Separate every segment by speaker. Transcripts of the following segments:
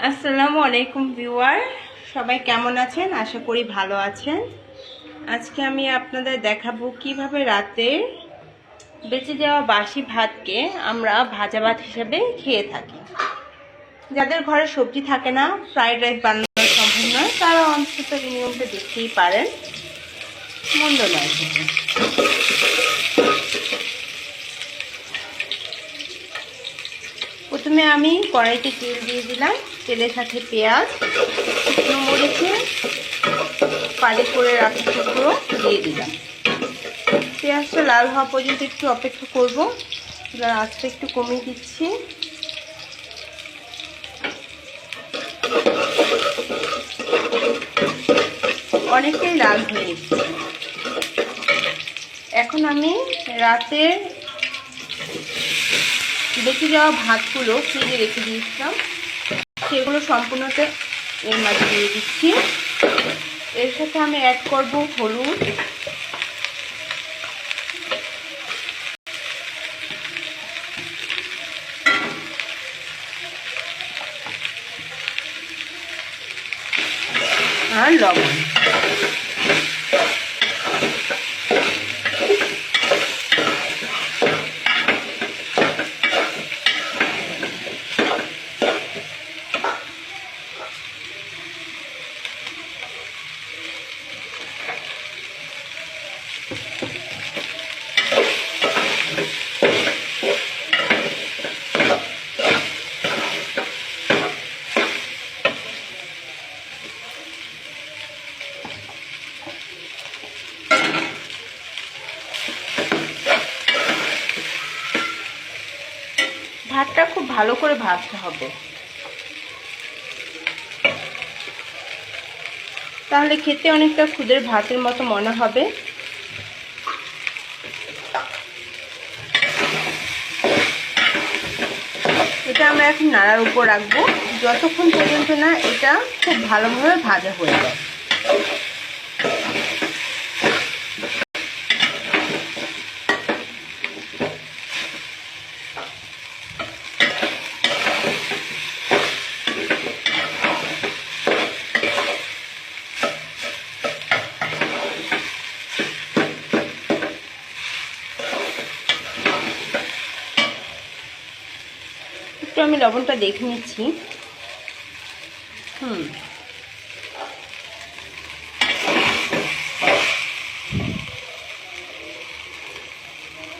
Speaker 1: আসসালামু আলাইকুম ভিউয়ার, সবাই কেমন আছেন? আশা করি ভালো আছেন। আজকে আমি আপনাদের দেখাবো কিভাবে রাতে বেঁচে যাওয়া বাসি ভাতকে আমরা ভাজা ভাত হিসেবে খেয়ে থাকি। যাদের ঘরে সবজি থাকে না, ফ্রাইড রাইস বানানো সম্ভব নয়, তারা অন্তত এই নিয়মটা দেখতেই পারেন, মন্দ নয় সেটা। প্রথমে আমি কড়াইতে তেল দিয়ে দিলাম। তেলের সাথে পেঁয়াজ, শুকনো মরিচে ফালি করে রাখা টুকরো দিয়ে দিলাম। পেঁয়াজটা লাল হওয়া পর্যন্ত একটু অপেক্ষা করব। চুলার আঁচটা একটু কমিয়ে দিচ্ছি। অনেকটাই লাল হয়ে এসেছে। এখন আমি রাতে বেঁচে যাওয়া ভাতগুলো ফ্রিজে রেখে দিয়েছিলাম, সেগুলো সম্পূর্ণটা এর মাঝে দিয়ে দিচ্ছি। এর সাথে আমি অ্যাড করব হলুদ, আর লবণ। ভাতটা খুব ভালো করে ভাজতে হবে, তাহলে খেতে অনেকটা খুদের ভাতের মতো মনে হবে। এটা আমরা এখন নাড়ার উপর রাখবো যতক্ষণ পর্যন্ত না এটা খুব ভালোভাবে ভাজা হয়ে যায়। একটু আমি লবণটা দেখে নিচ্ছি।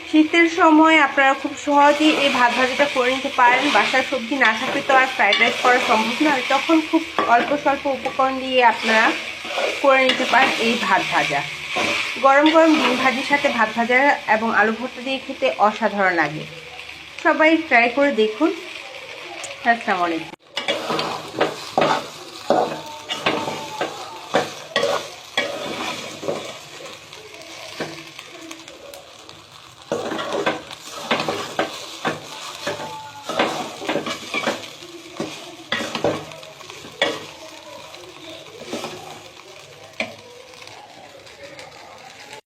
Speaker 1: শীতের সময় আপনারা খুব সহজেই এই ভাত ভাজাটা করে নিতে পারেন। বাসার সবজি না থাকলে তো আর ফ্রাইড রাইস করা সম্ভব নয়, তখন খুব অল্প স্বল্প উপকরণ দিয়ে আপনারা করে নিতে পারেন এই ভাত ভাজা। গরম গরম ডিম ভাজির সাথে ভাত ভাজা এবং আলু ভর্তা দিয়ে খেতে অসাধারণ লাগে। সবাই ট্রাই করে দেখুন। আসসালামু আলাইকুম।